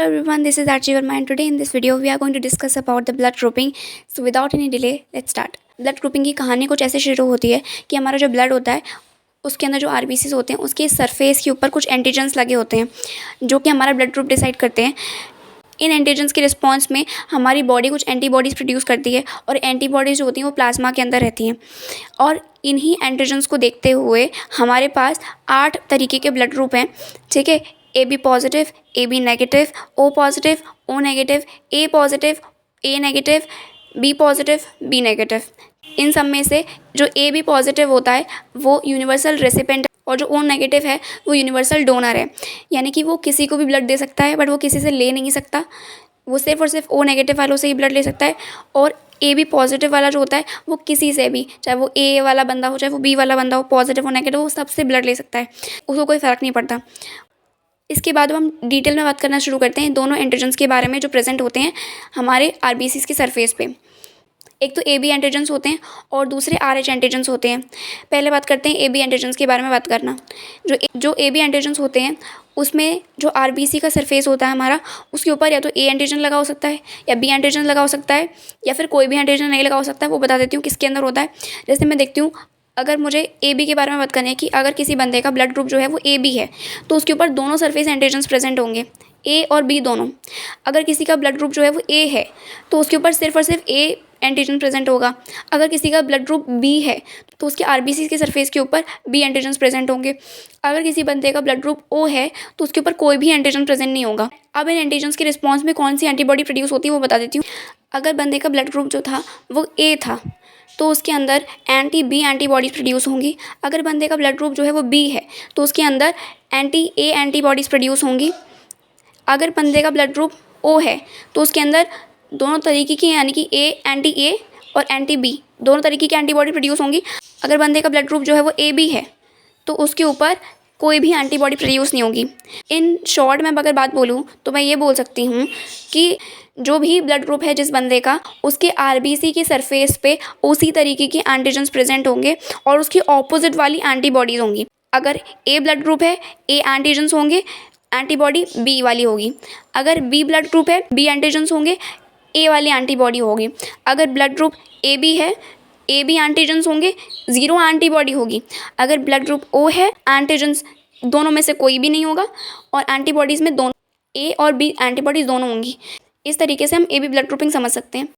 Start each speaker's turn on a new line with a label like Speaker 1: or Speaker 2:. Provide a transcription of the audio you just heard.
Speaker 1: everyone, this is Archie Verma and today in this video we are going to discuss about the blood grouping. So without any delay, let's start. Blood grouping की कहानी कुछ ऐसे शुरू होती है कि हमारा जो ब्लड होता है उसके अंदर जो आरबीसीज होते हैं उसके सरफेस के ऊपर कुछ एंटीजेंस लगे होते हैं जो कि हमारा ब्लड ग्रुप डिसाइड करते हैं। इन एंटीजेंस के रिस्पॉन्स में हमारी बॉडी कुछ एंटीबॉडीज़ प्रोड्यूस करती है और एंटीबॉडीज़ जो होती हैं वो प्लाज्मा के अंदर रहती हैं और इन्हीं एंटीजेंस को देखते हुए हमारे पास 8 तरीके के ब्लड ग्रुप हैं। ठीक है, A B positive, A B negative, O positive, O negative, A positive, A negative, B positive, B negative. इन सब में से जो ए बी पॉजिटिव होता है वो यूनिवर्सल रेसिपेंट और जो ओ नेगेटिव है वो यूनिवर्सल डोनर है, यानी कि वो किसी को भी ब्लड दे सकता है बट वो किसी से ले नहीं सकता, वो सिर्फ और सिर्फ ओ नेगेटिव वालों से ही ब्लड ले सकता है। और ए बी पॉजिटिव वाला जो होता है वो किसी से भी, चाहे वो ए वाला बंदा हो चाहे वो बी वाला बंदा हो, पॉजिटिव हो नेगेटिव, वो सबसे ब्लड ले सकता है, उसको कोई फ़र्क नहीं पड़ता। इसके बाद हम डिटेल में बात करना शुरू करते हैं दोनों एंटीजेंस के बारे में जो प्रेजेंट होते हैं हमारे आरबीसीज के सरफेस पे। एक तो ए बी एंटीजेंस होते हैं और दूसरे आर एच एंटीजेंस होते हैं। पहले बात करते हैं ए बी एंटीजेंस के बारे में बात करना। जो ए बी एंटीजेंस होते हैं उसमें जो आरबीसी का सरफेस होता है हमारा उसके ऊपर या तो ए एंटीजन लगा हो सकता है या बी एंटीजन लगा हो सकता है या फिर कोई भी एंटीजन नहीं लगा हो सकता है। वो बता देती हूँ किसके अंदर होता है। जैसे मैं देखती हूँ, अगर मुझे ए बी के बारे में बात करनी है कि अगर किसी बंदे का ब्लड ग्रुप जो है वो ए बी है तो उसके ऊपर दोनों सरफेस एंटीजेंस प्रेजेंट होंगे, ए और बी दोनों। अगर किसी का ब्लड ग्रुप जो है वो ए है तो उसके ऊपर सिर्फ और सिर्फ ए एंटीजन प्रेजेंट होगा। अगर किसी का ब्लड ग्रुप बी है तो उसके आरबीसी के सरफेस के ऊपर बी एंटीजन्स प्रेजेंट होंगे। अगर किसी बंदे का ब्लड ग्रुप ओ है तो उसके ऊपर कोई भी एंटीजन प्रेजेंट नहीं होगा। अब इन एंटीजन्स के रिस्पॉन्स में कौन सी एंटीबॉडी प्रोड्यूस होती है वो बता देती हूँ। अगर बंदे का ब्लड ग्रुप जो था वो ए था तो उसके अंदर एंटी बी एंटीबॉडीज़ प्रोड्यूस होंगी। अगर बंदे का ब्लड ग्रुप जो है वो बी है तो उसके अंदर एंटी ए एंटीबॉडीज़ प्रोड्यूस होंगी। अगर बंदे का ब्लड ग्रुप ओ है तो उसके अंदर दोनों तरीके की, यानी कि ए एंटी ए और एंटी बी, दोनों तरीके की एंटीबॉडी प्रोड्यूस होंगी। अगर बंदे का ब्लड ग्रुप जो है वो ए बी है तो उसके ऊपर कोई भी एंटीबॉडी प्रोड्यूस नहीं होगी। इन शॉर्ट में अगर बात बोलूँ तो मैं ये बोल सकती हूँ कि जो भी ब्लड ग्रुप है जिस बंदे का, उसके आरबीसी के सरफेस पे उसी तरीके के एंटीजेंस प्रेजेंट होंगे और उसकी ऑपोजिट वाली एंटीबॉडीज़ होंगी। अगर ए ब्लड ग्रुप है, ए एंटीजेंस होंगे, एंटीबॉडी बी वाली होगी। अगर बी ब्लड ग्रुप है, बी एंटीजेंस होंगे, ए वाली एंटीबॉडी होगी। अगर ब्लड ग्रुप ए बी है, ए बी एंटीजेंस होंगे, ज़ीरो एंटीबॉडी होगी। अगर ब्लड ग्रुप ओ है, एंटीजेंस दोनों में से कोई भी नहीं होगा और एंटीबॉडीज़ में दोनों ए और बी एंटीबॉडीज़ दोनों होंगी। इस तरीके से हम ए बी ब्लड ग्रुपिंग समझ सकते हैं।